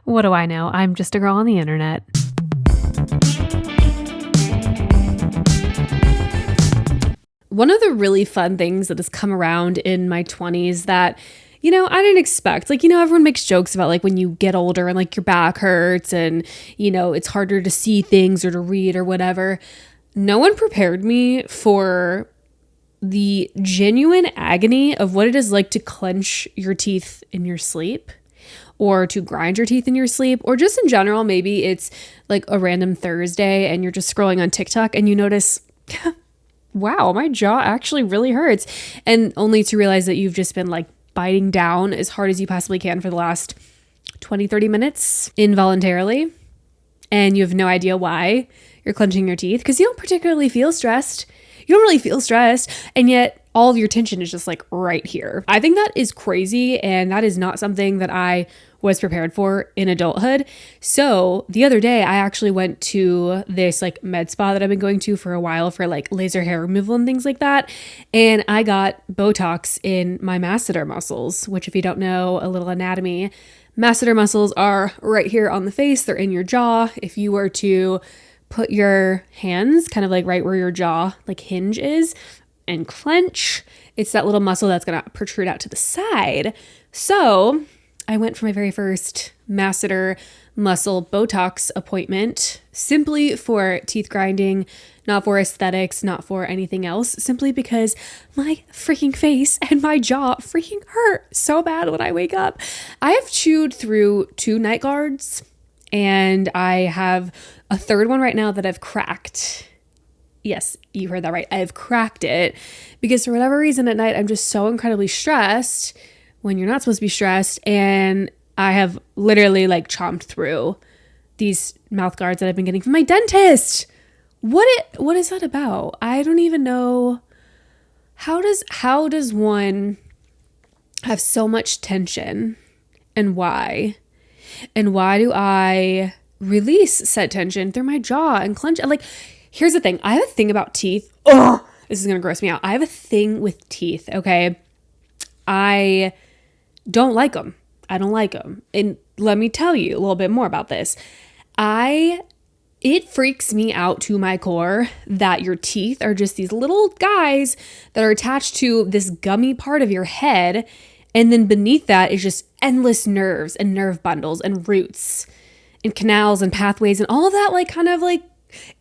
What do I know? I'm just a girl on the internet. One of the really fun things that has come around in my 20s that, I didn't expect. Everyone makes jokes about when you get older and your back hurts and, it's harder to see things or to read or whatever. No one prepared me for the genuine agony of what it is like to clench your teeth in your sleep, or to grind your teeth in your sleep, or just in general. Maybe it's a random Thursday and you're just scrolling on TikTok and you notice, wow, my jaw actually really hurts. And only to realize that you've just been biting down as hard as you possibly can for the last 20, 30 minutes involuntarily. And you have no idea why you're clenching your teeth because you don't particularly feel stressed. You don't really feel stressed. And yet all of your tension is just right here. I think that is crazy. And that is not something that I was prepared for in adulthood. So the other day I actually went to this med spa that I've been going to for a while for laser hair removal and things like that. And I got Botox in my masseter muscles, which if you don't know a little anatomy, masseter muscles are right here on the face. They're in your jaw. If you were to put your hands kind of right where your jaw hinge is and clench, it's that little muscle that's going to protrude out to the side. So I went for my very first masseter muscle Botox appointment simply for teeth grinding, not for aesthetics, not for anything else, simply because my freaking face and my jaw freaking hurt so bad when I wake up. I have chewed through 2 night guards and I have a third one right now that I've cracked. Yes, you heard that right. I've cracked it because for whatever reason at night, I'm just so incredibly stressed when you're not supposed to be stressed. And I have literally chomped through these mouth guards that I've been getting from my dentist. What is that about? I don't even know. How does one have so much tension and why? And why do I release said tension through my jaw and clench? Here's the thing. I have a thing about teeth. Oh, this is going to gross me out. I have a thing with teeth, okay? I don't like them. I don't like them. And let me tell you a little bit more about this. It freaks me out to my core that your teeth are just these little guys that are attached to this gummy part of your head. And then beneath that is just endless nerves and nerve bundles and roots and canals and pathways and all of that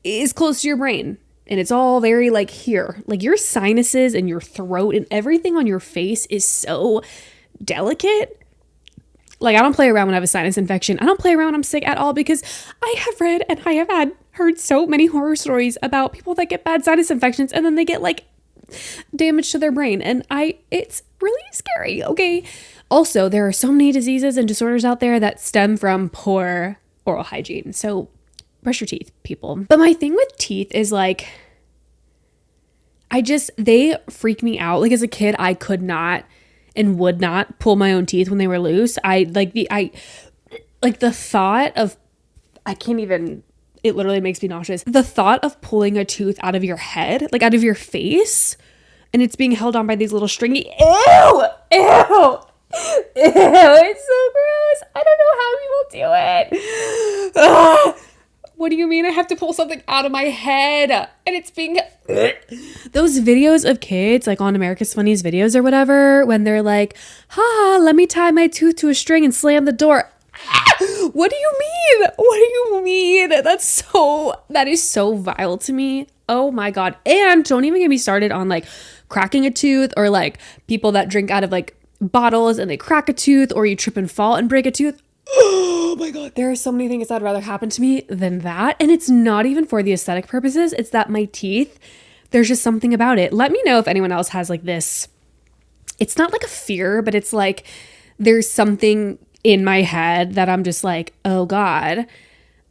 is close to your brain. And it's all very here. Your sinuses and your throat and everything on your face is so delicate. I don't play around when I have a sinus infection. I don't play around when I'm sick at all because I have read and I have heard so many horror stories about people that get bad sinus infections and then they get damage to their brain. And it's really scary. Okay. Also, there are so many diseases and disorders out there that stem from poor oral hygiene. So brush your teeth, people. But my thing with teeth is they freak me out. As a kid, I could not and would not pull my own teeth when they were loose. The thought of, I can't even, it literally makes me nauseous. The thought of pulling a tooth out of your head, out of your face, and it's being held on by these little stringy, ew, it's so gross. I don't know how people do it. Ugh. What do you mean I have to pull something out of my head? And it's being... Those videos of kids, on America's Funniest Videos or whatever, when they're let me tie my tooth to a string and slam the door. What do you mean? What do you mean? That is so vile to me. Oh my God. And don't even get me started on cracking a tooth or people that drink out of bottles and they crack a tooth, or you trip and fall and break a tooth. Oh my God. There are so many things that'd rather happen to me than that. And it's not even for the aesthetic purposes. It's that my teeth, there's just something about it. Let me know if anyone else has this. It's not a fear, but it's there's something in my head that I'm just oh God,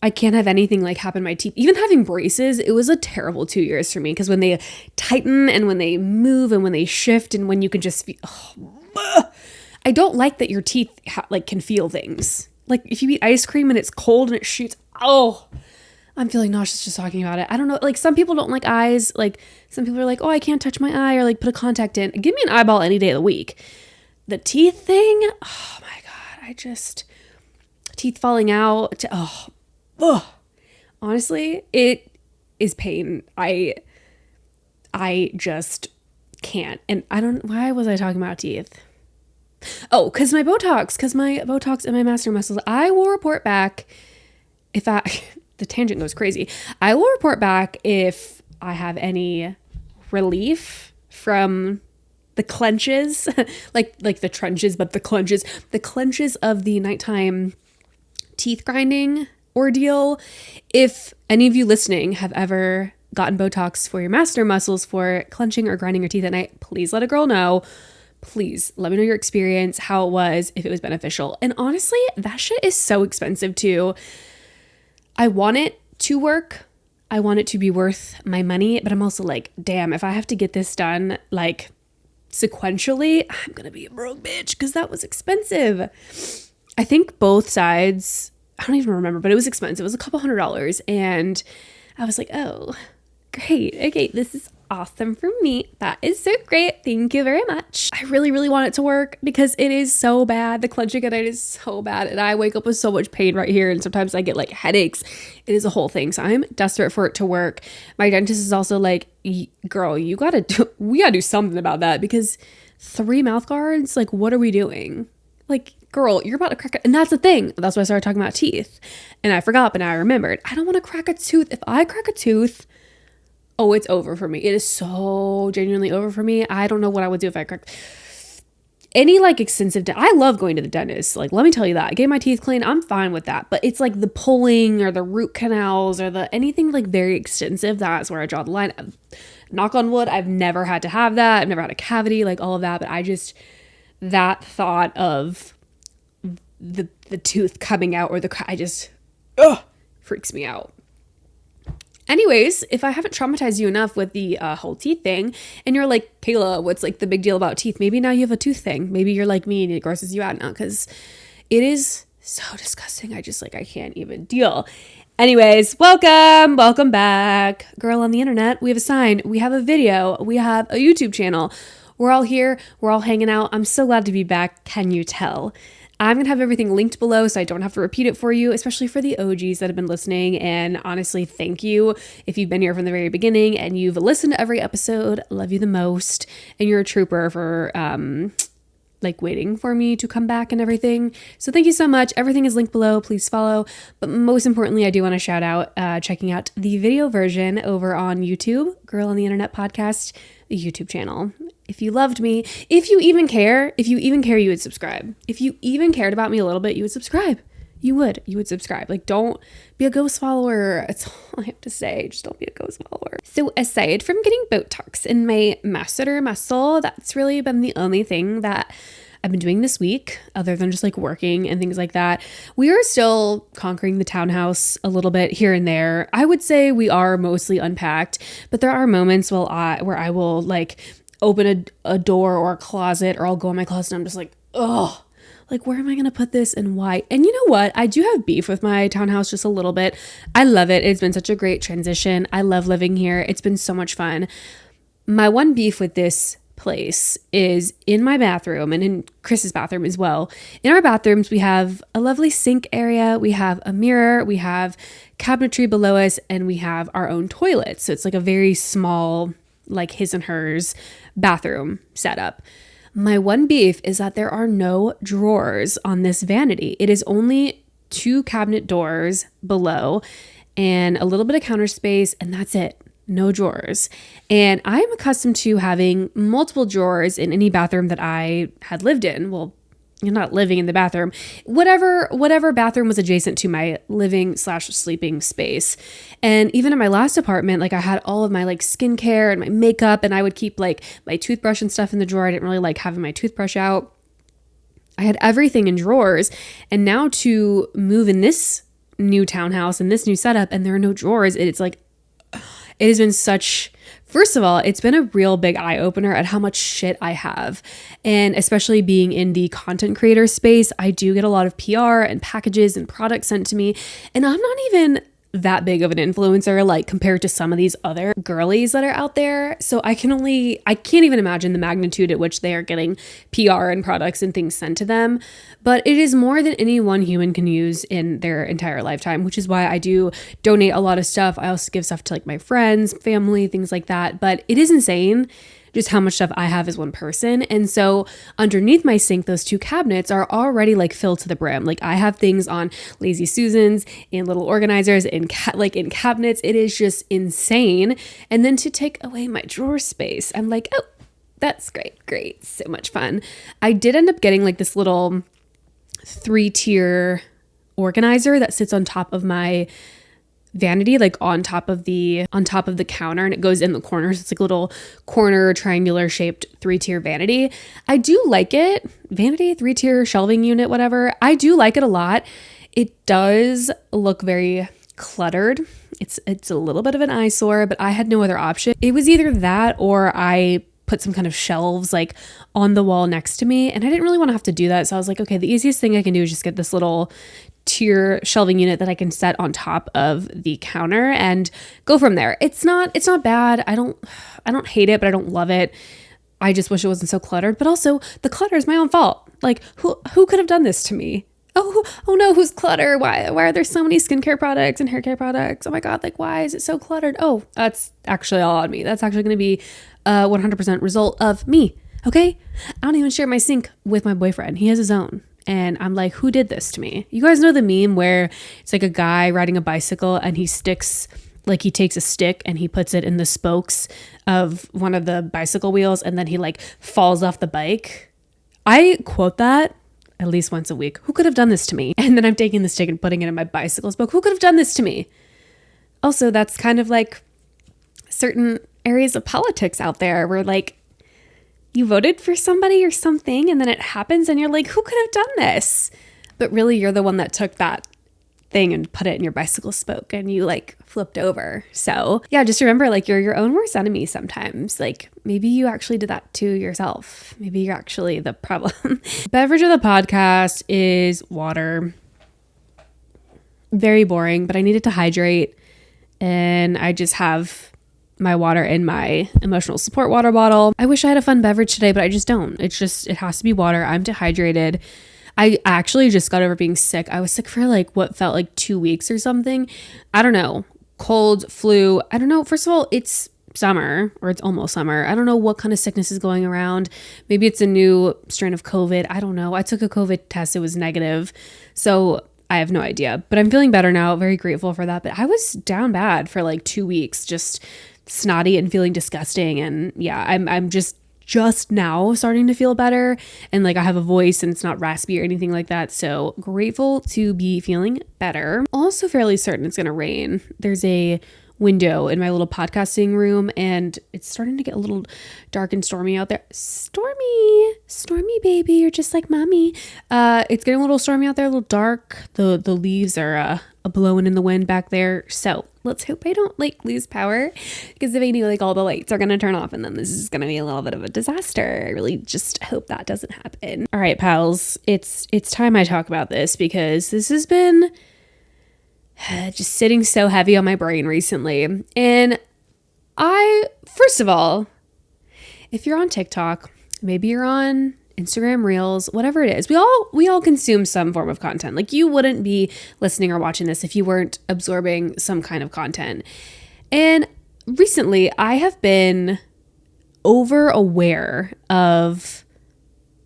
I can't have anything happen to my teeth. Even having braces, it was a terrible 2 years for me because when they tighten and when they move and when they shift and when you can just feel, I don't like that your teeth can feel things. If you eat ice cream and it's cold and it shoots, I'm feeling nauseous just talking about it. I don't know. Some people don't like eyes. Some people are oh, I can't touch my eye or put a contact in. Give me an eyeball any day of the week. The teeth thing, oh my God, teeth falling out to, oh, honestly, it is pain. I just can't. And why was I talking about teeth? Oh, because my Botox and my master muscles, I will report back the tangent goes crazy. I will report back if I have any relief from the clenches, like the trenches, but the clenches of the nighttime teeth grinding ordeal. If any of you listening have ever gotten Botox for your master muscles for clenching or grinding your teeth at night, please let a girl know. Please let me know your experience, how it was, if it was beneficial. And honestly, that shit is so expensive too. I want it to work. I want it to be worth my money, but I'm also like, damn, if I have to get this done like sequentially, I'm gonna be a broke bitch because that was expensive. I think both sides, I don't even remember, but it was expensive. It was a couple $100s. And I was like, oh, great. Okay, this is awesome for me. That is so great. Thank you very much. I really, really want it to work because it is so bad. The clenching at night is so bad. And I wake up with so much pain right here. And sometimes I get like headaches. It is a whole thing. So I'm desperate for it to work. My dentist is also like, girl, we gotta do something about that because 3 mouth guards, like, what are we doing? Like, girl, you're about to crack it. And that's the thing. That's why I started talking about teeth. And I forgot, but now I remembered. I don't want to crack a tooth. If I crack a tooth, oh, it's over for me. It is so genuinely over for me. I don't know what I would do if I cracked any like extensive. I love going to the dentist. Like, let me tell you that. I get my teeth clean. I'm fine with that. But it's like the pulling or the root canals or the anything like very extensive. That's where I draw the line. Knock on wood. I've never had to have that. I've never had a cavity, like all of that. But that thought of the tooth coming out or freaks me out. Anyways, if I haven't traumatized you enough with the whole teeth thing and you're like, Kayla, what's like the big deal about teeth? Maybe now you have a tooth thing. Maybe you're like me and it grosses you out now because it is so disgusting. I can't even deal. Anyways, welcome back. Girl on the internet. We have a sign. We have a video. We have a YouTube channel. We're all here. We're all hanging out. I'm so glad to be back. Can you tell? I'm going to have everything linked below so I don't have to repeat it for you, especially for the OGs that have been listening. And honestly, thank you if you've been here from the very beginning and you've listened to every episode. Love you the most. And you're a trooper for like waiting for me to come back and everything. So thank you so much. Everything is linked below. Please follow. But most importantly, I do want to shout out checking out the video version over on YouTube, Girl on the Internet Podcast, the YouTube channel. If you loved me, if you even care, you would subscribe. If you even cared about me a little bit, you would subscribe. You would subscribe. Like, don't be a ghost follower. That's all I have to say. Just don't be a ghost follower. So aside from getting Botox in my masseter muscle, that's really been the only thing that I've been doing this week, other than just like working and things like that. We are still conquering the townhouse a little bit here and there. I would say we are mostly unpacked, but there are moments where I will like open a door or a closet, or I'll go in my closet and I'm just like, oh, like, where am I going to put this and why? And you know what? I do have beef with my townhouse just a little bit. I love it. It's been such a great transition. I love living here. It's been so much fun. My one beef with this place is in my bathroom and in Chris's bathroom as well. In our bathrooms, we have a lovely sink area. We have a mirror. We have cabinetry below us, and we have our own toilet. So it's like a very small, like his and hers bathroom setup. My one beef is that there are no drawers on this vanity. It is only 2 cabinet doors below and a little bit of counter space, and that's it. No drawers. And I am accustomed to having multiple drawers in any bathroom that I had lived in. Well, you're not living in the bathroom, whatever bathroom was adjacent to my living/sleeping space. And even in my last apartment, like I had all of my like skincare and my makeup, and I would keep like my toothbrush and stuff in the drawer. I didn't really like having my toothbrush out. I had everything in drawers. And now to move in this new townhouse and this new setup, and there are no drawers, it's like, it has been first of all, it's been a real big eye opener at how much shit I have. And especially being in the content creator space, I do get a lot of PR and packages and products sent to me. And I'm not even that big of an influencer, like compared to some of these other girlies that are out there. So I can't even imagine the magnitude at which they are getting PR and products and things sent to them. But it is more than any one human can use in their entire lifetime, which is why I do donate a lot of stuff. I also give stuff to like my friends, family, things like that. But it is insane just how much stuff I have as one person. And so underneath my sink, those two cabinets are already like filled to the brim. Like I have things on Lazy Susans and little organizers and in cabinets. It is just insane. And then to take away my drawer space, I'm like, oh, that's great. So much fun. I did end up getting like this little 3-tier organizer that sits on top of my vanity, like on top of the counter, and it goes in the corners. It's like a little corner triangular shaped 3-tier vanity. I do like it. Vanity, 3-tier shelving unit, whatever. I do like it a lot. It does look very cluttered. It's a little bit of an eyesore, but I had no other option. It was either that or I put some kind of shelves like on the wall next to me, and I didn't really want to have to do that. So I was like, okay, the easiest thing I can do is just get this little tier shelving unit that I can set on top of the counter and go from there. It's not bad. I don't hate it, but I don't love it. I just wish it wasn't so cluttered. But also the clutter is my own fault. Like who could have done this to me? Oh no, who's clutter? Why are there so many skincare products and hair care products? Oh my God, like why is it so cluttered? Oh, that's actually all on me. That's actually going to be a 100% result of me. Okay? I don't even share my sink with my boyfriend. He has his own. And I'm like, who did this to me? You guys know the meme where it's like a guy riding a bicycle and he takes a stick and he puts it in the spokes of one of the bicycle wheels and then he like falls off the bike. I quote that at least once a week. Who could have done this to me? And then I'm taking the stick and putting it in my bicycle spoke. Who could have done this to me? Also, that's kind of like certain areas of politics out there where like you voted for somebody or something and then it happens and you're like, who could have done this? But really you're the one that took that thing and put it in your bicycle spoke and you like flipped over. So yeah, just remember like you're your own worst enemy sometimes. Like maybe you actually did that to yourself. Maybe you're actually the problem. Beverage of the podcast is water. Very boring, but I needed to hydrate and I just have my water in my emotional support water bottle. I wish I had a fun beverage today, but I just don't. It has to be water. I'm dehydrated. I actually just got over being sick. I was sick for like what felt like 2 weeks or something. I don't know. Cold, flu. I don't know. First of all, it's summer or it's almost summer. I don't know what kind of sickness is going around. Maybe it's a new strain of COVID. I don't know. I took a COVID test. It was negative. So I have no idea, but I'm feeling better now. Very grateful for that. But I was down bad for like 2 weeks, just snotty and feeling disgusting. And yeah, I'm just now starting to feel better. And like I have a voice and it's not raspy or anything like that. So grateful to be feeling better. Also fairly certain it's going to rain. There's a window in my little podcasting room and it's starting to get a little dark and stormy out there. Stormy baby, you're just like mommy. It's getting a little stormy out there, a little dark. The leaves are blowing in the wind back there. So let's hope I don't like lose power, because if I do, like all the lights are going to turn off and then this is going to be a little bit of a disaster. I really just hope that doesn't happen. All right, pals, it's time I talk about this because this has been just sitting so heavy on my brain recently. And first of all, if you're on TikTok, maybe you're on Instagram Reels, whatever it is, we all consume some form of content. Like you wouldn't be listening or watching this if you weren't absorbing some kind of content. And recently I have been over aware of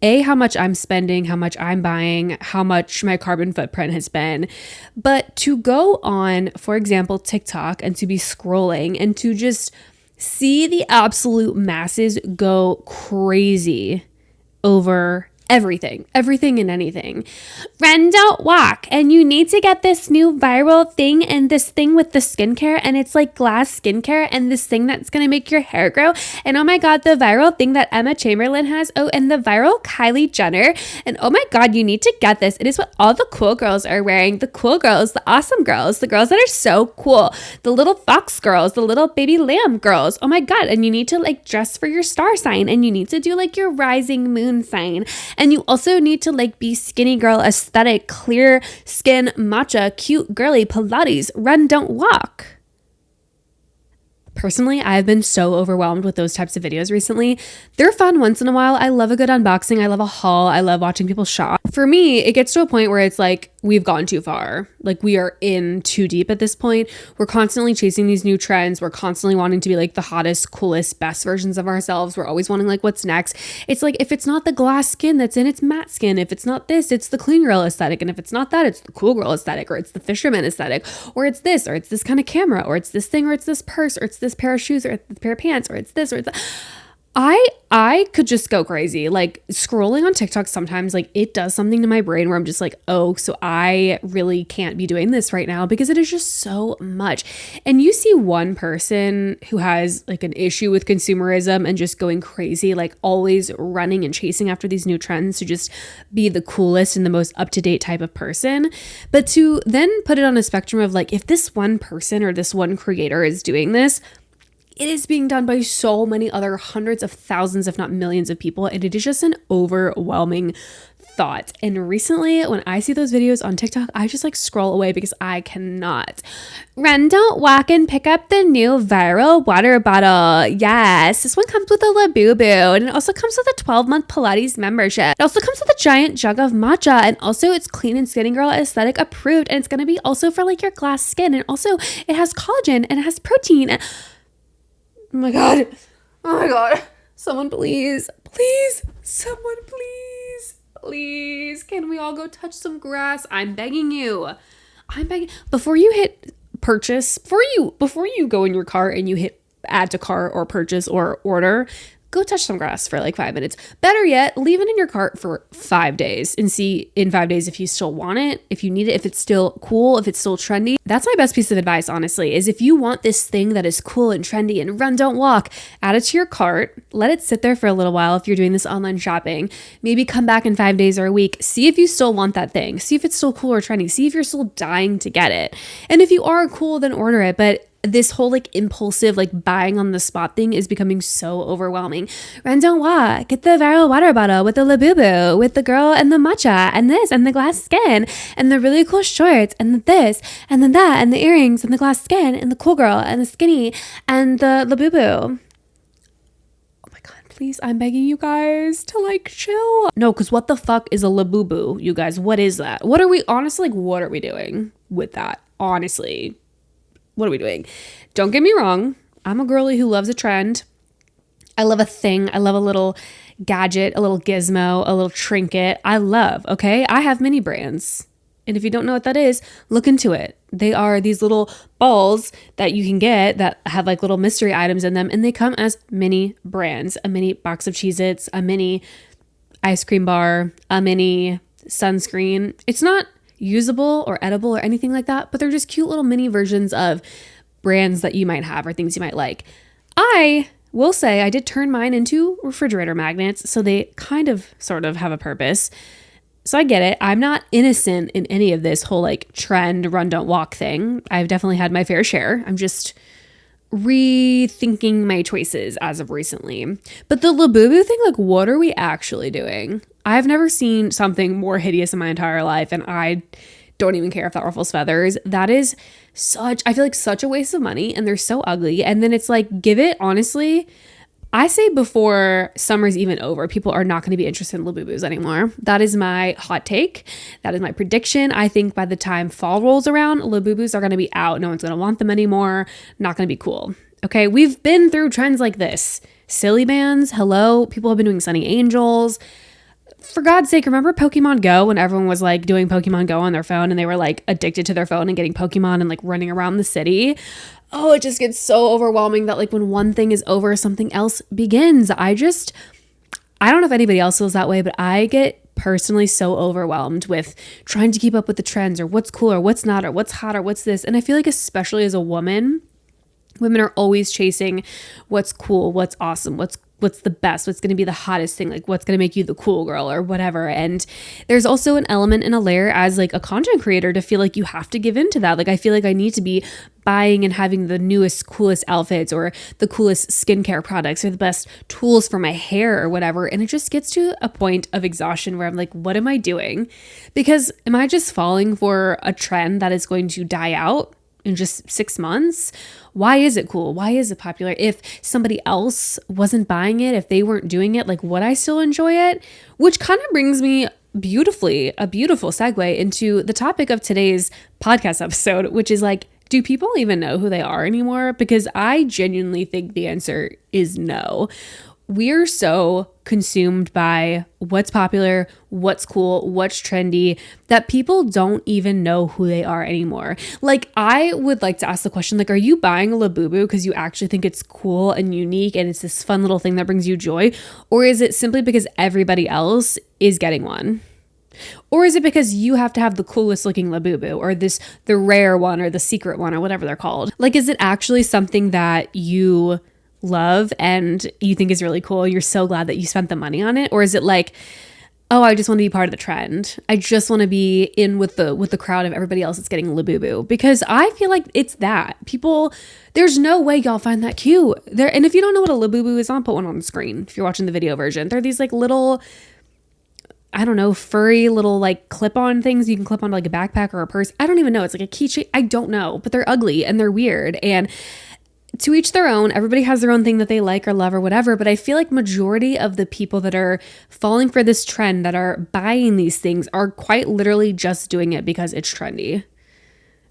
how much I'm spending, how much I'm buying, how much my carbon footprint has been. But to go on, for example, TikTok and to be scrolling and to just see the absolute masses go crazy over everything and anything. Run, don't walk. And you need to get this new viral thing and this thing with the skincare. And it's like glass skincare and this thing that's going to make your hair grow. And oh my God, the viral thing that Emma Chamberlain has. Oh, and the viral Kylie Jenner. And oh my God, you need to get this. It is what all the cool girls are wearing. The cool girls, the awesome girls, the girls that are so cool. The little fox girls, the little baby lamb girls. Oh my God. And you need to like dress for your star sign and you need to do like your rising moon sign. And you also need to like be skinny girl aesthetic, clear skin, matcha, cute, girly, Pilates, run, don't walk. Personally, I've been so overwhelmed with those types of videos recently. They're fun once in a while. I love a good unboxing. I love a haul. I love watching people shop. For me, it gets to a point where it's like, we've gone too far. Like we are in too deep at this point. We're constantly chasing these new trends. We're constantly wanting to be like the hottest, coolest, best versions of ourselves. We're always wanting like what's next. It's like, if it's not the glass skin that's in, it's matte skin. If it's not this, it's the clean girl aesthetic. And if it's not that, it's the cool girl aesthetic, or it's the fisherman aesthetic, or it's this, or it's this kind of camera, or it's this thing, or it's this purse, or it's this pair of shoes, or it's this pair of pants, or it's this, or it's that. I could just go crazy. Like scrolling on TikTok sometimes, like it does something to my brain where I'm just like, oh, so I really can't be doing this right now because it is just so much. And you see one person who has like an issue with consumerism and just going crazy, like always running and chasing after these new trends to just be the coolest and the most up-to-date type of person. But to then put it on a spectrum of like, if this one person or this one creator is doing this, it is being done by so many other hundreds of thousands, if not millions of people. And it is just an overwhelming thought. And recently, when I see those videos on TikTok, I just like scroll away because I cannot. Run, don't walk, and pick up the new viral water bottle. Yes, this one comes with a Labubu, and it also comes with a 12-month Pilates membership. It also comes with a giant jug of matcha, and also it's clean and skinny girl aesthetic approved, and it's going to be also for like your glass skin, and also it has collagen and it has protein. And oh my God. Oh my God. Someone please, someone please. Can we all go touch some grass? I'm begging you. Before you hit purchase, before you go in your cart and you hit add to cart or purchase or order, go touch some grass for like 5 minutes. Better yet, leave it in your cart for 5 days and see in 5 days if you still want it, if you need it, if it's still cool, if it's still trendy. That's my best piece of advice, honestly, is if you want this thing that is cool and trendy and run, don't walk, add it to your cart, let it sit there for a little while if you're doing this online shopping. Maybe come back in 5 days or a week, see if you still want that thing, see if it's still cool or trendy, see if you're still dying to get it. And if you are cool, then order it. But this whole like impulsive like buying on the spot thing is becoming so overwhelming. Run, don't walk, get the viral water bottle with the Labubu, with the girl and the matcha and this and the glass skin and the really cool shorts and the this and then that and the earrings and the glass skin and the cool girl and the skinny and the Labubu. Oh my God, please, I'm begging you guys to like chill. No, because what the fuck is a Labubu, you guys? What is that? What are we doing with that? Honestly. What are we doing? Don't get me wrong. I'm a girly who loves a trend. I love a thing. I love a little gadget, a little gizmo, a little trinket. Okay? I have mini brands. And if you don't know what that is, look into it. They are these little balls that you can get that have like little mystery items in them. And they come as mini brands. A mini box of Cheez-Its, a mini ice cream bar, a mini sunscreen. It's not usable or edible or anything like that, but they're just cute little mini versions of brands that you might have or things you might like. I will say I did turn mine into refrigerator magnets, so they kind of sort of have a purpose. So I get it. I'm not innocent in any of this whole like trend run don't walk thing. I've definitely had my fair share. I'm just rethinking my choices as of recently. But the Labubu thing, like what are we actually doing? I've never seen something more hideous in my entire life, and I don't even care if that ruffles feathers. That is I feel like such a waste of money, and they're so ugly. And then it's like, give it, honestly, I say before summer's even over, people are not going to be interested in Labubus anymore. That is my hot take. That is my prediction. I think by the time fall rolls around, Labubus are going to be out. No one's going to want them anymore. Not going to be cool. Okay, we've been through trends like this. Silly bands, hello. People have been doing Sunny Angels. For God's sake, remember Pokemon Go when everyone was like doing Pokemon Go on their phone and they were like addicted to their phone and getting Pokemon and like running around the city? Oh, it just gets so overwhelming that like when one thing is over, something else begins. I don't know if anybody else feels that way, but I get personally so overwhelmed with trying to keep up with the trends or what's cool or what's not or what's hot or what's this. And I feel like especially as a woman, women are always chasing what's cool, what's awesome, what's the best, what's going to be the hottest thing, like what's going to make you the cool girl or whatever. And there's also an element and a layer as like a content creator to feel like you have to give in to that. Like I feel like I need to be buying and having the newest, coolest outfits or the coolest skincare products or the best tools for my hair or whatever. And it just gets to a point of exhaustion where I'm like, what am I doing? Because am I just falling for a trend that is going to die out in just 6 months? Why is it cool? Why is it popular? If somebody else wasn't buying it, if they weren't doing it, like, would I still enjoy it? Which kind of brings me beautifully, a beautiful segue into the topic of today's podcast episode, which is like, do people even know who they are anymore? Because I genuinely think the answer is no. We're so consumed by what's popular, what's cool, what's trendy, that people don't even know who they are anymore. Like, I would like to ask the question, like, are you buying a Labubu because you actually think it's cool and unique and it's this fun little thing that brings you joy? Or is it simply because everybody else is getting one? Or is it because you have to have the coolest looking Labubu or the rare one or the secret one or whatever they're called? Like, is it actually something that you love and you think is really cool? You're so glad that you spent the money on it? Or is it like, oh, I just want to be part of the trend. I just want to be in with the crowd of everybody else that's getting Labubu? Because I feel like it's that. People, there's no way y'all find that cute. And if you don't know what a Labubu is, I'll put one on the screen if you're watching the video version. They're these like little, I don't know, furry little like clip-on things you can clip onto like a backpack or a purse. I don't even know. It's like a keychain. I don't know, but they're ugly and they're weird. And to each their own. Everybody has their own thing that they like or love or whatever. But I feel like majority of the people that are falling for this trend, that are buying these things, are quite literally just doing it because it's trendy.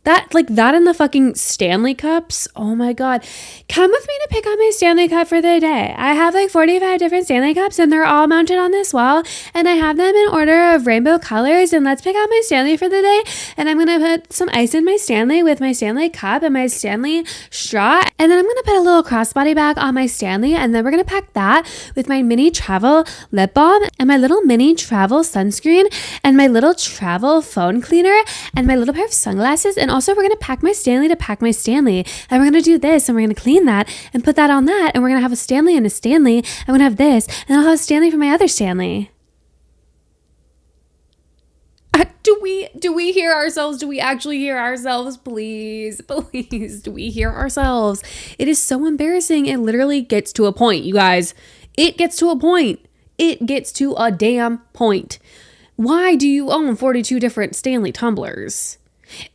That in the fucking Stanley cups. Oh my God. Come with me to pick out my Stanley cup for the day. I have like 45 different Stanley cups and they're all mounted on this wall and I have them in order of rainbow colors, and let's pick out my Stanley for the day. And I'm going to put some ice in my Stanley with my Stanley cup and my Stanley straw. And then I'm going to put a little crossbody bag on my Stanley, and then we're going to pack that with my mini travel lip balm and my little mini travel sunscreen and my little travel phone cleaner and my little pair of sunglasses. And also we're going to pack my Stanley to pack my Stanley, and we're going to do this and we're going to clean that and put that on that, and we're going to have a Stanley and a Stanley, and we're going to have this, and I'll have a Stanley for my other Stanley. Do we hear ourselves? Do we actually hear ourselves? Please, do we hear ourselves? It is so embarrassing. It literally gets to a point, you guys. It gets to a point. It gets to a damn point. Why do you own 42 different Stanley tumblers?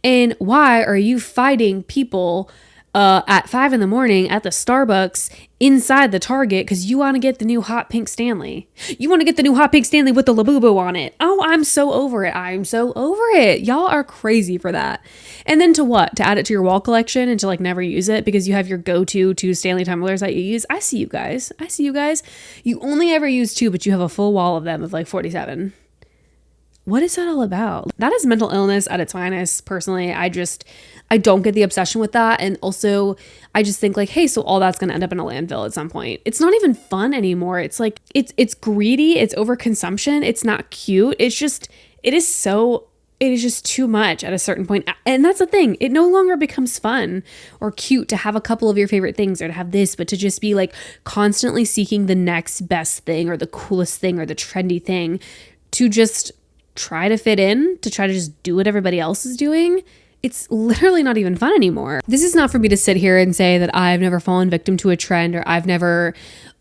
And why are you fighting people at 5 a.m. at the Starbucks inside the Target because you want to get the new hot pink Stanley? You want to get the new hot pink Stanley with the Labubu on it. Oh, I'm so over it. I'm so over it. Y'all are crazy for that. And then to what? To add it to your wall collection and to like never use it because you have your go-to 2 Stanley tumblers that you use. I see you guys. You only ever use 2, but you have a full wall of them of like 47. What is that all about? That is mental illness at its finest. Personally, I don't get the obsession with that. And also, I just think like, hey, so all that's going to end up in a landfill at some point. It's not even fun anymore. It's like, it's greedy. It's overconsumption. It's not cute. It is just too much at a certain point. And that's the thing. It no longer becomes fun or cute to have a couple of your favorite things or to have this, but to just be like constantly seeking the next best thing or the coolest thing or the trendy thing to just try to fit in, to try to just do what everybody else is doing. It's literally not even fun anymore. This is not for me to sit here and say that I've never fallen victim to a trend or I've never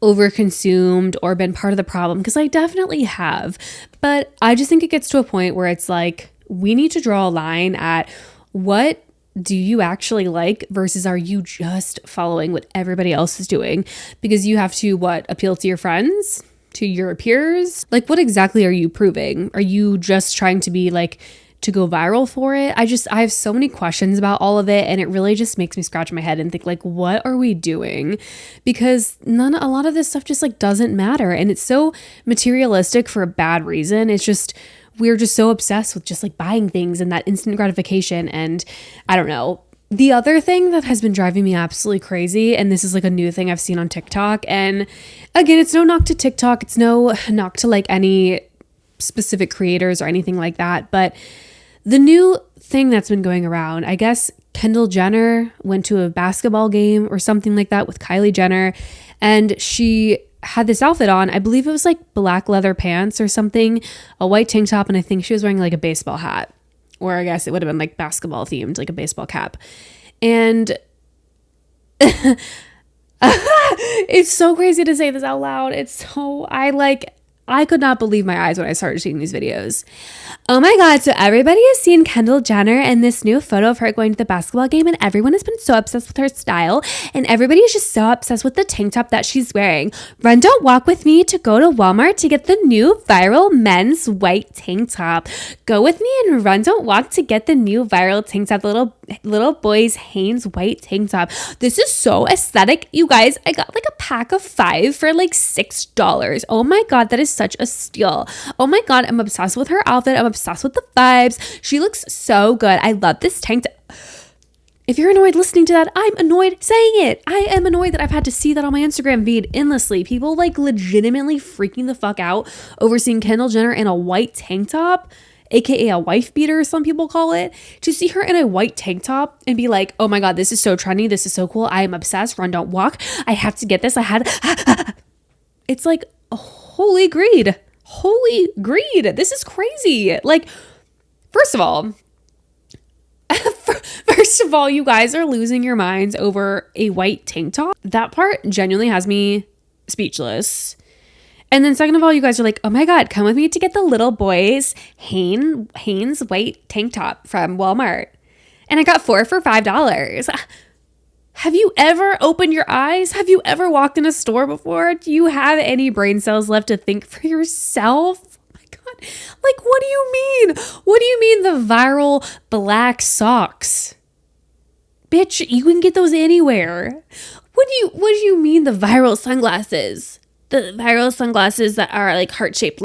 overconsumed or been part of the problem, because I definitely have. But I just think it gets to a point where it's like, we need to draw a line at what do you actually like versus are you just following what everybody else is doing? Because you have to appeal to your friends, to your peers? Like, what exactly are you proving? Are you just trying to be like, to go viral for it? I have so many questions about all of it, and it really just makes me scratch my head and think like, what are we doing? Because a lot of this stuff just like doesn't matter, and it's so materialistic for a bad reason. It's just, we're just so obsessed with just like buying things and that instant gratification. And I don't know. The other thing that has been driving me absolutely crazy, and this is like a new thing I've seen on TikTok, and again, it's no knock to TikTok, it's no knock to like any specific creators or anything like that, but the new thing that's been going around, I guess Kendall Jenner went to a basketball game or something like that with Kylie Jenner, and she had this outfit on. I believe it was like black leather pants or something, a white tank top, and I think she was wearing like a baseball hat. Or I guess it would have been like basketball themed, like a baseball cap. And it's so crazy to say this out loud. I could not believe my eyes when I started seeing these videos. Oh my God. So everybody has seen Kendall Jenner and this new photo of her going to the basketball game, and everyone has been so obsessed with her style, and everybody is just so obsessed with the tank top that she's wearing. Run, don't walk with me to go to Walmart to get the new viral men's white tank top. Go with me and run, don't walk to get the new viral tank top, the little boy's Hanes white tank top. This is so aesthetic. You guys, I got like a pack of 5 for like $6. Oh my God, that is such a steal. Oh my God, I'm obsessed with her outfit. I'm obsessed with the vibes. She looks so good. I love this tank top. If you're annoyed listening to that, I'm annoyed saying it. I am annoyed that I've had to see that on my Instagram feed endlessly. People like legitimately freaking the fuck out over seeing Kendall Jenner in a white tank top, aka a wife beater, some people call it. To see her in a white tank top and be like, oh my God, this is so trendy. This is so cool. I am obsessed. Run, don't walk. I have to get this. It's like, holy greed. Holy greed. This is crazy. Like, first of all, you guys are losing your minds over a white tank top. That part genuinely has me speechless. And then second of all, you guys are like, oh my God, come with me to get the little boy's Hanes white tank top from Walmart. And I got 4 for $5. Have you ever opened your eyes? Have you ever walked in a store before? Do you have any brain cells left to think for yourself? Oh my God. Like, what do you mean? What do you mean the viral black socks? Bitch, you can get those anywhere. What do you mean the viral sunglasses? The viral sunglasses that are like heart-shaped.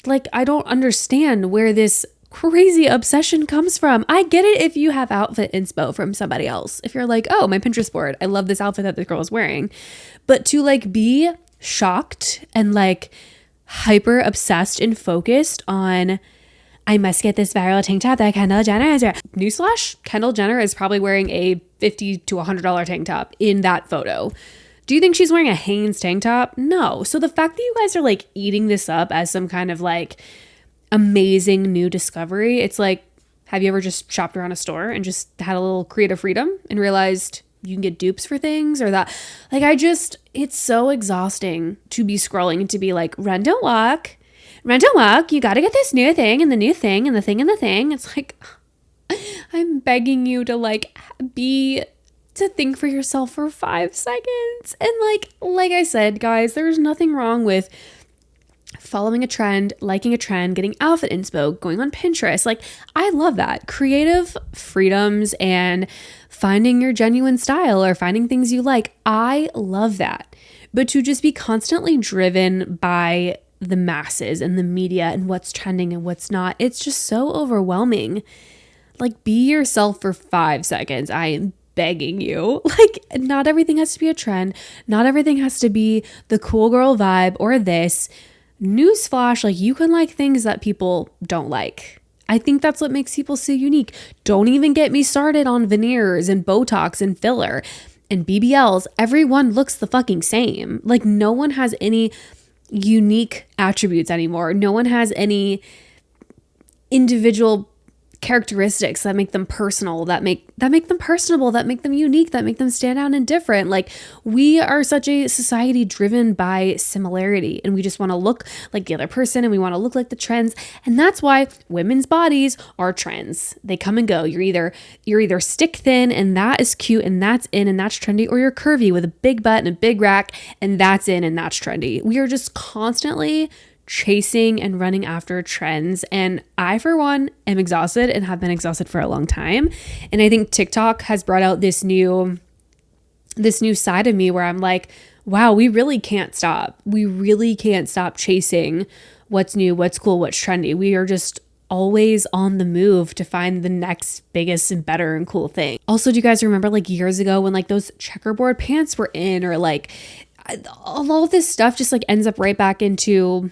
Like, I don't understand where this crazy obsession comes from. I get it if you have outfit inspo from somebody else. If you're like, oh, my Pinterest board, I love this outfit that this girl is wearing. But to like be shocked and like hyper obsessed and focused on, I must get this viral tank top that Kendall Jenner is wearing. Newsflash, Kendall Jenner is probably wearing a $50 to $100 tank top in that photo. Do you think she's wearing a Hanes tank top? No. So the fact that you guys are like eating this up as some kind of like amazing new discovery, it's like, have you ever just shopped around a store and just had a little creative freedom and realized you can get dupes for things or that? Like, it's so exhausting to be scrolling and to be like, run, don't walk. Run, don't walk. You got to get this new thing and the new thing and the thing and the thing. It's like, I'm begging you to like to think for yourself for 5 seconds. And like I said, guys, there's nothing wrong with following a trend, liking a trend, getting outfit inspo, going on Pinterest. Like, I love that. Creative freedoms and finding your genuine style or finding things you like. I love that. But to just be constantly driven by the masses and the media and what's trending and what's not, it's just so overwhelming. Like, be yourself for 5 seconds. I am begging you. Like, not everything has to be a trend. Not everything has to be the cool girl vibe or this. Newsflash, like, you can like things that people don't like. I think that's what makes people so unique. Don't even get me started on veneers and Botox and filler and BBLs. Everyone looks the fucking same. Like, no one has any unique attributes anymore. No one has any individual characteristics that make them personal, that make them personable, that make them unique, that make them stand out and different. Like, we are such a society driven by similarity, and we just want to look like the other person, and we want to look like the trends. And that's why women's bodies are trends. They come and go. You're either stick thin and that is cute and that's in and that's trendy, or you're curvy with a big butt and a big rack and that's in and that's trendy. We are just constantly chasing and running after trends. And I, for one, am exhausted and have been exhausted for a long time. And I think TikTok has brought out this new side of me where I'm like, wow, we really can't stop. We really can't stop chasing what's new, what's cool, what's trendy. We are just always on the move to find the next biggest and better and cool thing. Also, do you guys remember like years ago when like those checkerboard pants were in, or like all of this stuff just like ends up right back into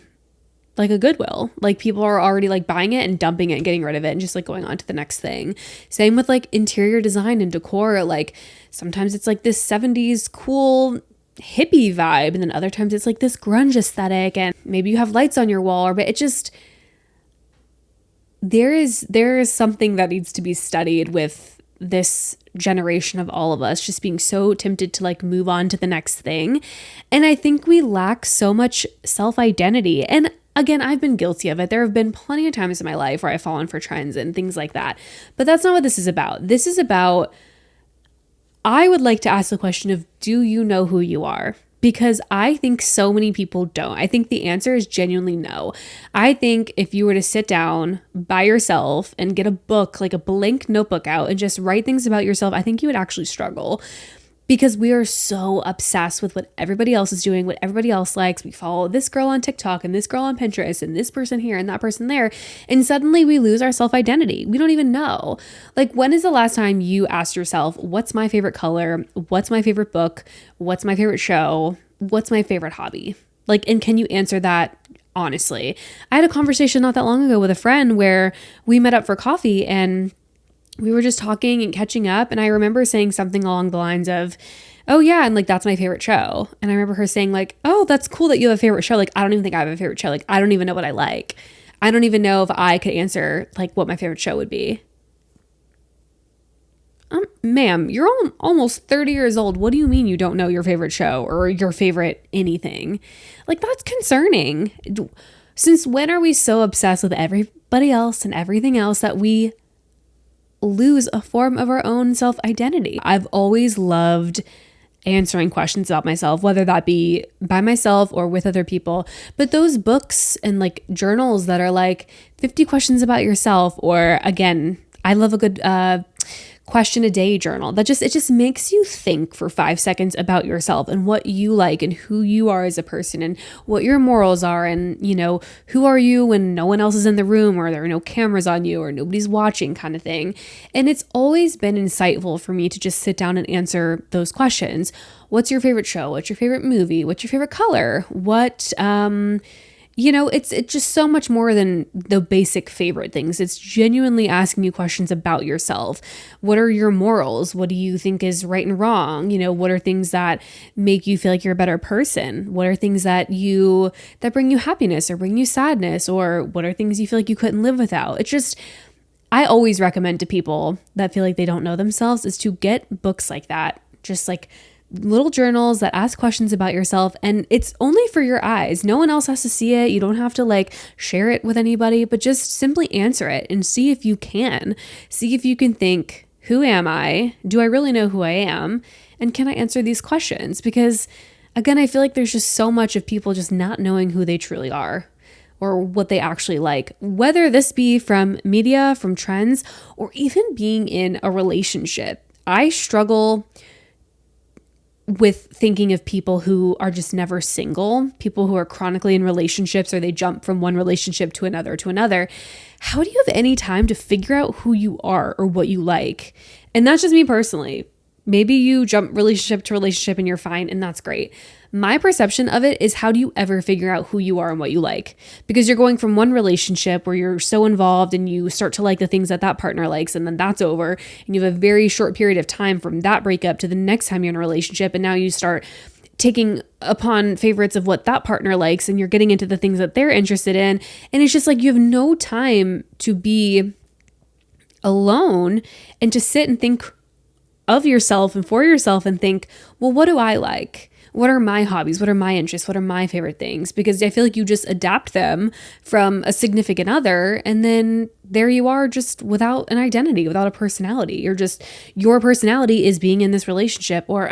like a Goodwill. Like, people are already like buying it and dumping it and getting rid of it and just like going on to the next thing. Same with like interior design and decor. Like, sometimes it's like this 70s cool hippie vibe, and then other times it's like this grunge aesthetic, and maybe you have lights on your wall, but it just, there is something that needs to be studied with this generation of all of us just being so tempted to like move on to the next thing. And I think we lack so much self-identity. And again, I've been guilty of it. There have been plenty of times in my life where I've fallen for trends and things like that. But that's not what this is about. This is about, I would like to ask the question of, do you know who you are? Because I think so many people don't. I think the answer is genuinely no. I think if you were to sit down by yourself and get a book, like a blank notebook out and just write things about yourself, I think you would actually struggle. Because we are so obsessed with what everybody else is doing, what everybody else likes. We follow this girl on TikTok and this girl on Pinterest and this person here and that person there. And suddenly we lose our self-identity. We don't even know. Like, when is the last time you asked yourself, what's my favorite color? What's my favorite book? What's my favorite show? What's my favorite hobby? Like, and can you answer that honestly? I had a conversation not that long ago with a friend where we met up for coffee and we were just talking and catching up. And I remember saying something along the lines of, oh yeah, and like, that's my favorite show. And I remember her saying like, oh, that's cool that you have a favorite show. Like, I don't even think I have a favorite show. Like, I don't even know what I like. I don't even know if I could answer like what my favorite show would be. Ma'am, you're almost 30 years old. What do you mean you don't know your favorite show or your favorite anything? Like, that's concerning. Since when are we so obsessed with everybody else and everything else that we lose a form of our own self-identity? I've always loved answering questions about myself, whether that be by myself or with other people. But those books and like journals that are like 50 questions about yourself, or again, I love a good question a day journal it just makes you think for 5 seconds about yourself and what you like and who you are as a person and what your morals are, and you know, who are you when no one else is in the room or there are no cameras on you or nobody's watching, kind of thing. And it's always been insightful for me to just sit down and answer those questions. What's your favorite show? What's your favorite movie? What's your favorite color? What you know, it's just so much more than the basic favorite things. It's genuinely asking you questions about yourself. What are your morals? What do you think is right and wrong? You know, what are things that make you feel like you're a better person? What are things that bring you happiness or bring you sadness? Or what are things you feel like you couldn't live without? It's just, I always recommend to people that feel like they don't know themselves is to get books like that. Just like little journals that ask questions about yourself, and it's only for your eyes. No one else has to see it. You don't have to like share it with anybody, but just simply answer it and see if you can. See if you can think, who am I? Do I really know who I am? And can I answer these questions? Because again, I feel like there's just so much of people just not knowing who they truly are or what they actually like, whether this be from media, from trends, or even being in a relationship. I struggle with thinking of people who are just never single, people who are chronically in relationships, or they jump from one relationship to another to another. How do you have any time to figure out who you are or what you like? And that's just me personally. Maybe you jump relationship to relationship and you're fine, and that's great. My perception of it is, how do you ever figure out who you are and what you like? Because you're going from one relationship where you're so involved and you start to like the things that that partner likes, and then that's over. And you have a very short period of time from that breakup to the next time you're in a relationship. And now you start taking upon favorites of what that partner likes, and you're getting into the things that they're interested in. And it's just like, you have no time to be alone and to sit and think of yourself and for yourself and think, well, what do I like? What are my hobbies? What are my interests? What are my favorite things? Because I feel like you just adapt them from a significant other, and then there you are, just without an identity, without a personality. Your personality is being in this relationship, or,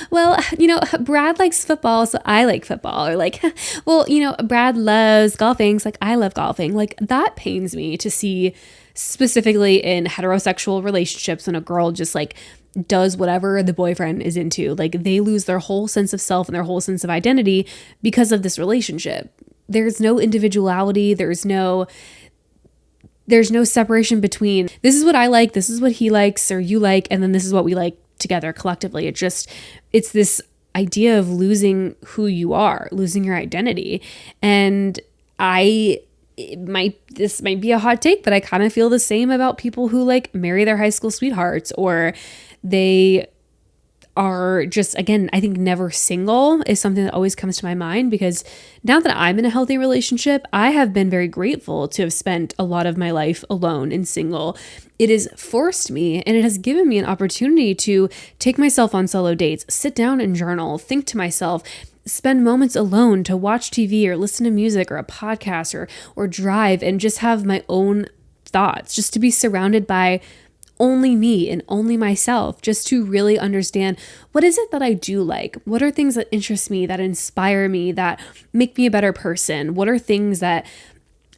well, you know, Brad likes football, so I like football. Or like, well, you know, Brad loves golfing, so like I love golfing. Like, that pains me to see, specifically in heterosexual relationships, when a girl just like does whatever the boyfriend is into. Like, they lose their whole sense of self and their whole sense of identity because of this relationship. There's no individuality. There's no separation between, this is what I like, this is what he likes or you like, and then this is what we like together collectively. It's this idea of losing who you are, losing your identity. And this might be a hot take, but I kind of feel the same about people who like marry their high school sweethearts, or they are just, again, I think never single is something that always comes to my mind, because now that I'm in a healthy relationship, I have been very grateful to have spent a lot of my life alone and single. It has forced me, and it has given me an opportunity to take myself on solo dates, sit down and journal, think to myself, spend moments alone to watch TV or listen to music or a podcast or drive and just have my own thoughts, just to be surrounded by only me and only myself, just to really understand what is it that I do like? What are things that interest me, that inspire me, that make me a better person? What are things that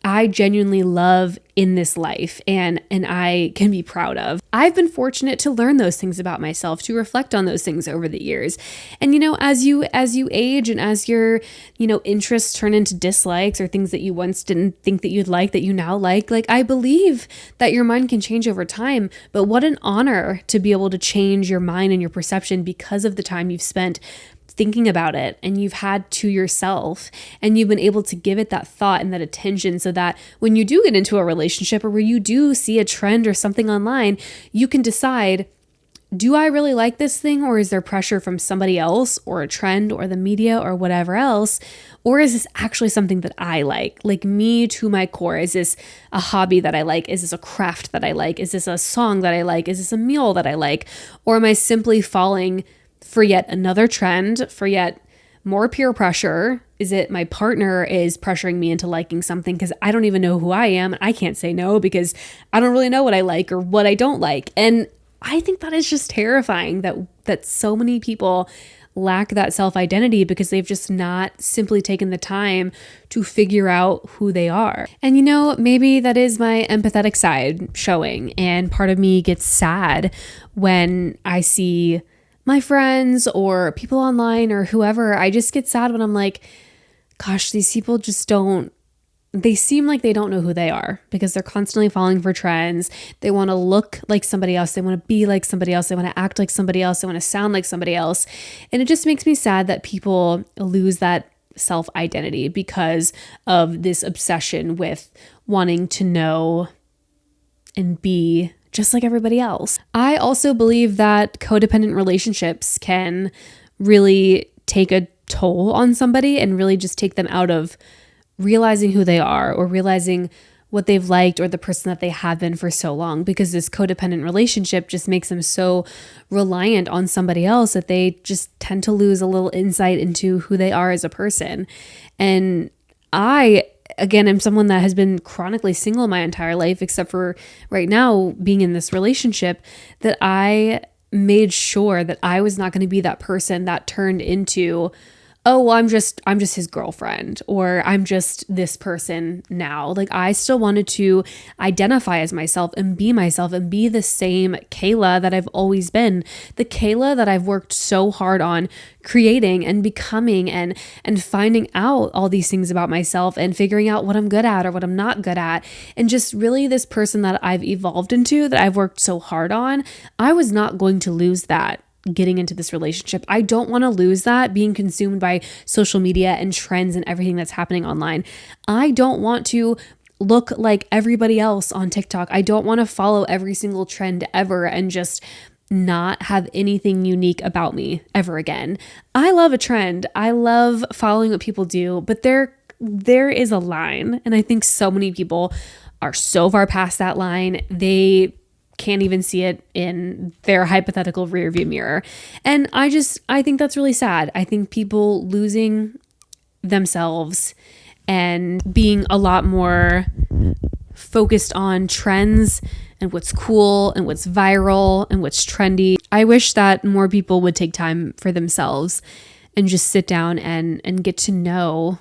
I genuinely love in this life and I can be proud of? I've been fortunate to learn those things about myself, to reflect on those things over the years. And as you age and as your, interests turn into dislikes or things that you once didn't think that you'd like that you now like I believe that your mind can change over time, but what an honor to be able to change your mind and your perception because of the time you've spent thinking about it and you've had to yourself, and you've been able to give it that thought and that attention, so that when you do get into a relationship or where you do see a trend or something online, you can decide, do I really like this thing, or is there pressure from somebody else or a trend or the media or whatever else? Or is this actually something that I like me to my core? Is this a hobby that I like? Is this a craft that I like? Is this a song that I like? Is this a meal that I like? Or am I simply falling for yet another trend, for yet more peer pressure? Is it my partner is pressuring me into liking something because I don't even know who I am? I can't say no because I don't really know what I like or what I don't like. And I think that is just terrifying that so many people lack that self-identity because they've just not simply taken the time to figure out who they are. And maybe that is my empathetic side showing, and part of me gets sad when I see my friends or people online or whoever. I just get sad when I'm like, gosh, these people they seem like they don't know who they are because they're constantly falling for trends. They want to look like somebody else. They want to be like somebody else. They want to act like somebody else. They want to sound like somebody else. And it just makes me sad that people lose that self-identity because of this obsession with wanting to know and be just like everybody else. I also believe that codependent relationships can really take a toll on somebody and really just take them out of realizing who they are or realizing what they've liked or the person that they have been for so long, because this codependent relationship just makes them so reliant on somebody else that they just tend to lose a little insight into who they are as a person. And again, I'm someone that has been chronically single my entire life, except for right now being in this relationship, that I made sure that I was not going to be that person that turned into, oh, well, I'm just his girlfriend, or I'm just this person now. I still wanted to identify as myself and be the same Kayla that I've always been, the Kayla that I've worked so hard on creating and becoming and finding out all these things about myself and figuring out what I'm good at or what I'm not good at. And just really this person that I've evolved into, that I've worked so hard on. I was not going to lose that getting into this relationship. I don't want to lose that being consumed by social media and trends and everything that's happening online. I don't want to look like everybody else on TikTok. I don't want to follow every single trend ever and just not have anything unique about me ever again. I love a trend. I love following what people do, but there is a line, and I think so many people are so far past that line. They can't even see it in their hypothetical rearview mirror. And I think that's really sad. I think people losing themselves and being a lot more focused on trends and what's cool and what's viral and what's trendy. I wish that more people would take time for themselves and just sit down and get to know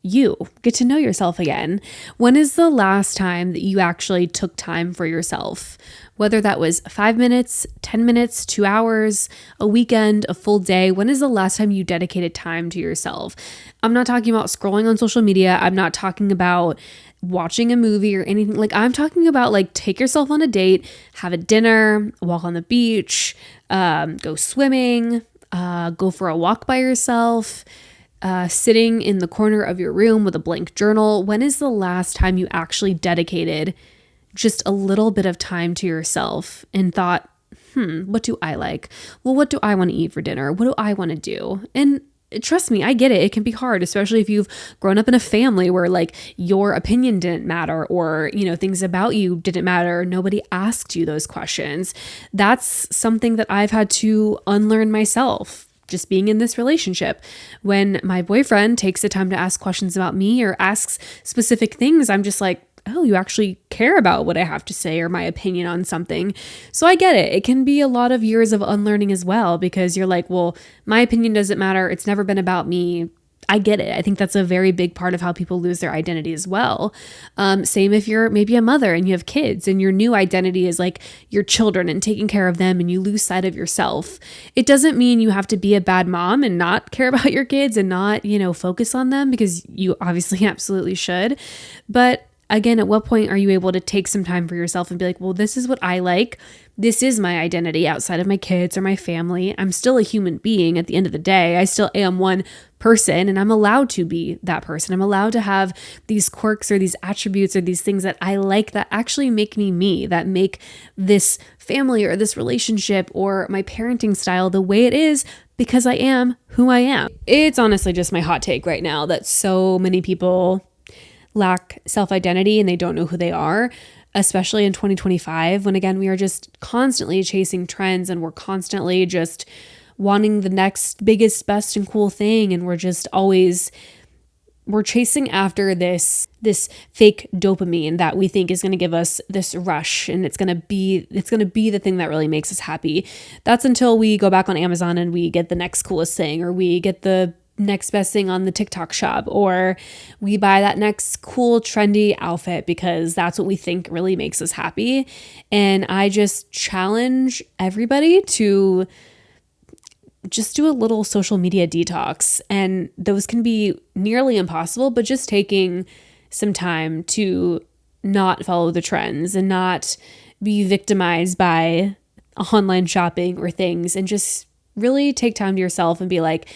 yourself again. When is the last time that you actually took time for yourself? Whether that was 5 minutes, 10 minutes, 2 hours, a weekend, a full day. When is the last time you dedicated time to yourself? I'm not talking about scrolling on social media. I'm not talking about watching a movie or anything. I'm talking about take yourself on a date, have a dinner, walk on the beach, go swimming, go for a walk by yourself, sitting in the corner of your room with a blank journal. When is the last time you actually dedicated just a little bit of time to yourself and thought, what do I like? Well, what do I want to eat for dinner? What do I want to do? And trust me, I get it. It can be hard, especially if you've grown up in a family where like your opinion didn't matter, or, things about you didn't matter. Nobody asked you those questions. That's something that I've had to unlearn myself, just being in this relationship. When my boyfriend takes the time to ask questions about me or asks specific things, I'm just like, oh, you actually care about what I have to say or my opinion on something. So I get it. It can be a lot of years of unlearning as well, because you're like, well, my opinion doesn't matter. It's never been about me. I get it. I think that's a very big part of how people lose their identity as well. Same if you're maybe a mother and you have kids and your new identity is like your children and taking care of them, and you lose sight of yourself. It doesn't mean you have to be a bad mom and not care about your kids and not, focus on them, because you obviously absolutely should. But again, at what point are you able to take some time for yourself and be like, well, this is what I like. This is my identity outside of my kids or my family. I'm still a human being at the end of the day. I still am one person, and I'm allowed to be that person. I'm allowed to have these quirks or these attributes or these things that I like that actually make me, that make this family or this relationship or my parenting style the way it is, because I am who I am. It's honestly just my hot take right now that so many people lack self-identity and they don't know who they are, especially in 2025, when again, we are just constantly chasing trends and we're constantly just wanting the next biggest, best and cool thing. And we're chasing after this fake dopamine that we think is going to give us this rush, and it's going to be the thing that really makes us happy. That's until we go back on Amazon and we get the next coolest thing, or we get the next best thing on the TikTok shop, or we buy that next cool trendy outfit because that's what we think really makes us happy. And I just challenge everybody to just do a little social media detox. And those can be nearly impossible, but just taking some time to not follow the trends and not be victimized by online shopping or things, and just really take time to yourself and be like,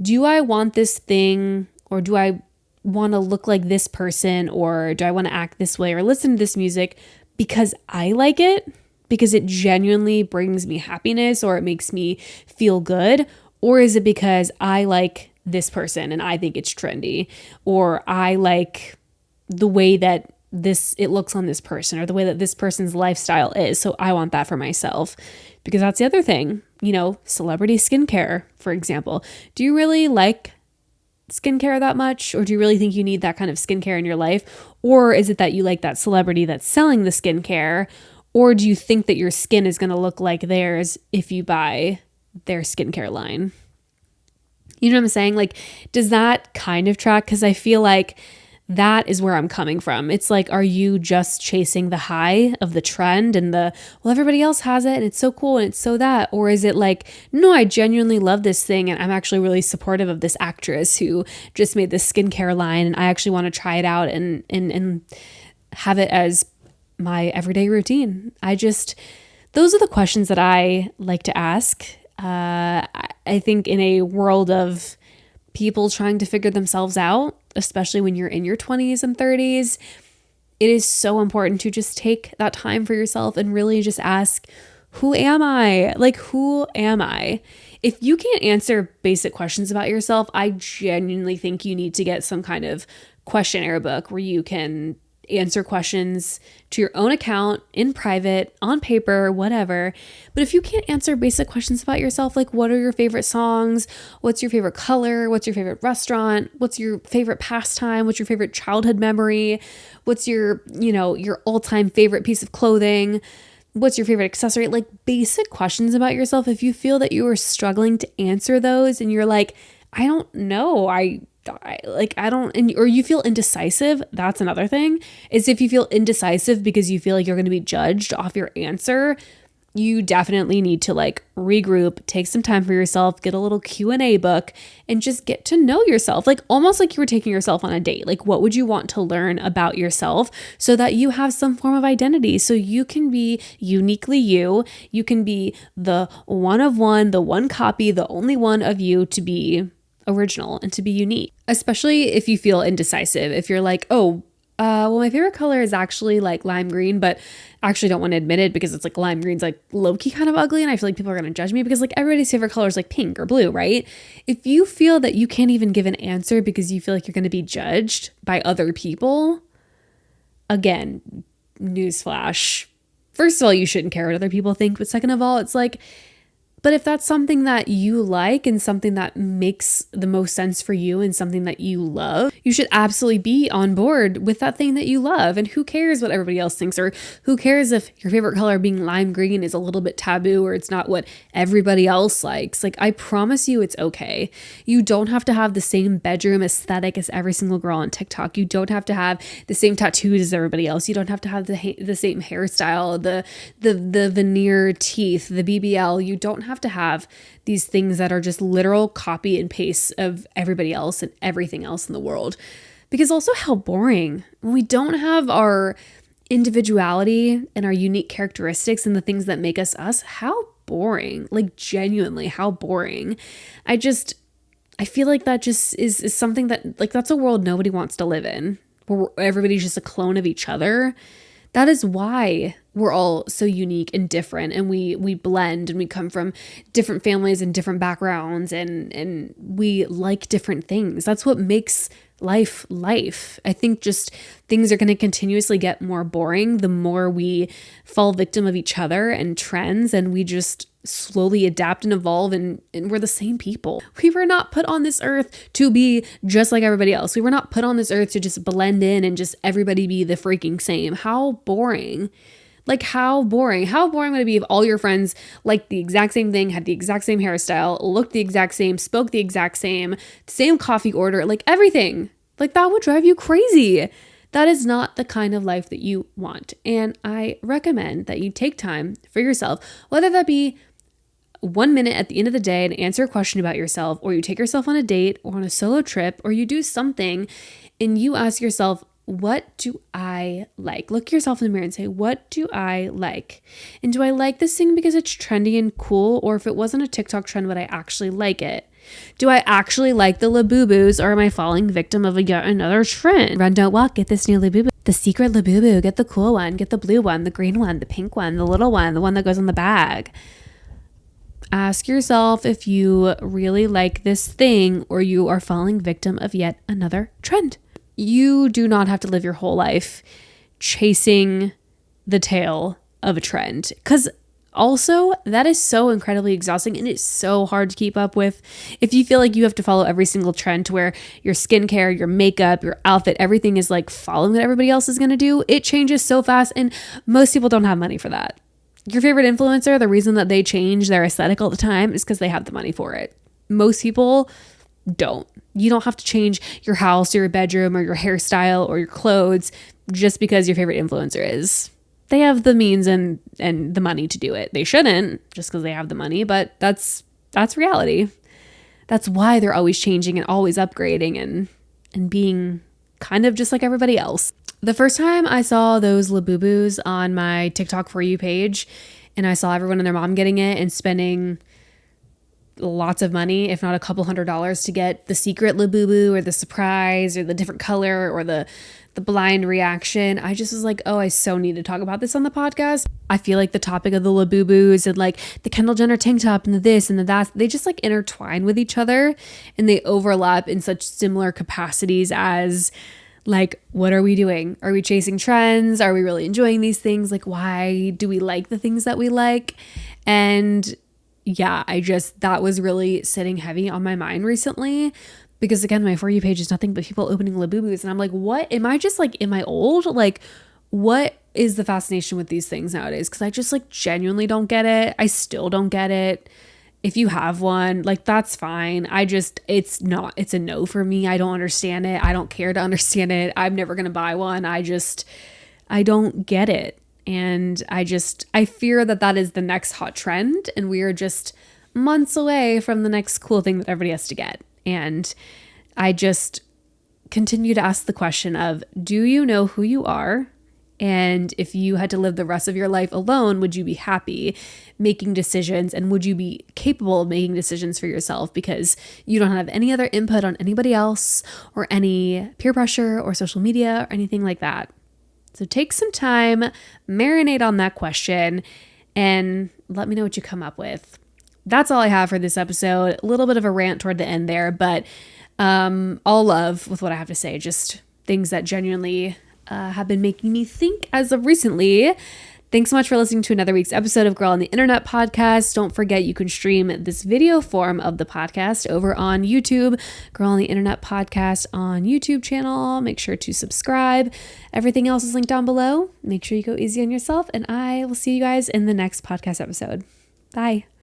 do I want this thing, or do I want to look like this person, or do I want to act this way or listen to this music because I like it, because it genuinely brings me happiness or it makes me feel good? Or is it because I like this person and I think it's trendy, or I like the way that it looks on this person, or the way that this person's lifestyle is, so I want that for myself? Because that's the other thing, celebrity skincare, for example. Do you really like skincare that much, or do you really think you need that kind of skincare in your life? Or is it that you like that celebrity that's selling the skincare, or do you think that your skin is going to look like theirs if you buy their skincare line? You know what I'm saying? Like, does that kind of track? Because I feel like that is where I'm coming from. It's like, are you just chasing the high of the trend and well, everybody else has it and it's so cool and it's so that? Or is it like, no, I genuinely love this thing and I'm actually really supportive of this actress who just made this skincare line, and I actually want to try it out and have it as my everyday routine? Those are the questions that I like to ask. I think in a world of people trying to figure themselves out, especially when you're in your 20s and 30s, it is so important to just take that time for yourself and really just ask, who am I? Like, who am I? If you can't answer basic questions about yourself, I genuinely think you need to get some kind of questionnaire book where you can answer questions to your own account, in private, on paper, whatever. But if you can't answer basic questions about yourself, like what are your favorite songs? What's your favorite color? What's your favorite restaurant? What's your favorite pastime? What's your favorite childhood memory? What's your all-time favorite piece of clothing? What's your favorite accessory? Like basic questions about yourself. If you feel that you are struggling to answer those and you're like, I don't know, or you feel indecisive, that's another thing, is if you feel indecisive because you feel like you're going to be judged off your answer, you definitely need to regroup, take some time for yourself, get a little Q&A book, and just get to know yourself, almost like you were taking yourself on a date. What would you want to learn about yourself so that you have some form of identity, so you can be uniquely you. You can be the one of one, the one copy, the only one of you, to be original and to be unique. Especially if you feel indecisive. If you're like, oh, Well, my favorite color is actually like lime green, but I actually don't want to admit it because it's like lime green's like low-key kind of ugly, and I feel like people are going to judge me because like everybody's favorite color is like pink or blue, right? If you feel that you can't even give an answer because you feel like you're going to be judged by other people, again, newsflash. First of all, you shouldn't care what other people think, but second of all, it's like, but if that's something that you like and something that makes the most sense for you and something that you love, you should absolutely be on board with that thing that you love. And who cares what everybody else thinks, or who cares if your favorite color being lime green is a little bit taboo or it's not what everybody else likes. Like, I promise you it's okay. You don't have to have the same bedroom aesthetic as every single girl on TikTok. You don't have to have the same tattoos as everybody else. You don't have to have the same hairstyle, the veneer teeth, the BBL. You don't have to have these things that are just literal copy and paste of everybody else and everything else in the world. Because also, how boring when we don't have our individuality and our unique characteristics and the things that make us us. How boring, like genuinely how boring. I feel like that just is something that, like, that's a world nobody wants to live in, where everybody's just a clone of each other. That is why we're all so unique and different, and we blend, and we come from different families and different backgrounds, and we like different things. That's what makes life. I think just things are going to continuously get more boring the more we fall victim of each other and trends, and we just slowly adapt and evolve, and we're the same people. We were not put on this earth to be just like everybody else. We were not put on this earth to just blend in and just everybody be the freaking same. How boring. Like, how boring. How boring would it be if all your friends liked the exact same thing, had the exact same hairstyle, looked the exact same, spoke the exact same coffee order, like everything. Like, that would drive you crazy. That is not the kind of life that you want. And I recommend that you take time for yourself, whether that be 1 minute at the end of the day and answer a question about yourself, or you take yourself on a date or on a solo trip, or you do something and you ask yourself, what do I like? Look yourself in the mirror and say, what do I like? And do I like this thing because it's trendy and cool? Or if it wasn't a TikTok trend, would I actually like it? Do I actually like the Labubus, or am I falling victim of yet another trend? Run, don't walk, get this new Labubu. The secret Labubu, get the cool one, get the blue one, the green one, the pink one, the little one, the one that goes in the bag. Ask yourself if you really like this thing, or you are falling victim of yet another trend. You do not have to live your whole life chasing the tail of a trend, because also that is so incredibly exhausting, and it's so hard to keep up with. If you feel like you have to follow every single trend to where your skincare, your makeup, your outfit, everything is like following what everybody else is going to do, it changes so fast, and most people don't have money for that. Your favorite influencer, the reason that they change their aesthetic all the time is because they have the money for it. Most people don't. You don't have to change your house or your bedroom or your hairstyle or your clothes just because your favorite influencer is. They have the means and the money to do it. They shouldn't, just because they have the money, but that's reality. That's why they're always changing and always upgrading and being kind of just like everybody else. The first time I saw those Labubus on my TikTok For You page, and I saw everyone and their mom getting it and spending lots of money, if not a couple $100s, to get the secret Labubu or the surprise or the different color or the blind reaction, I just was like, oh, I so need to talk about this on the podcast. I feel like the topic of the Labubus and like the Kendall Jenner tank top and the this and the that, they just like intertwine with each other, and they overlap in such similar capacities as, like, what are we doing? Are we chasing trends? Are we really enjoying these things? Like, why do we like the things that we like? And yeah, that was really sitting heavy on my mind recently, because again, my For You page is nothing but people opening Labubus, and I'm like, what? Am I old? Like, what is the fascination with these things nowadays? Because I just like genuinely don't get it. I still don't get it. If you have one, like, that's fine. It's a no for me. I don't understand it. I don't care to understand it. I'm never going to buy one. I don't get it. And I fear that is the next hot trend, and we are just months away from the next cool thing that everybody has to get. And I just continue to ask the question of, do you know who you are? And if you had to live the rest of your life alone, would you be happy making decisions? And would you be capable of making decisions for yourself because you don't have any other input on anybody else or any peer pressure or social media or anything like that? So take some time, marinate on that question, and let me know what you come up with. That's all I have for this episode. A little bit of a rant toward the end there, but all love with what I have to say. Just things that genuinely have been making me think as of recently. Thanks so much for listening to another week's episode of Girl on the Internet podcast. Don't forget you can stream this video form of the podcast over on YouTube. Girl on the Internet podcast on YouTube channel. Make sure to subscribe. Everything else is linked down below. Make sure you go easy on yourself, and I will see you guys in the next podcast episode. Bye.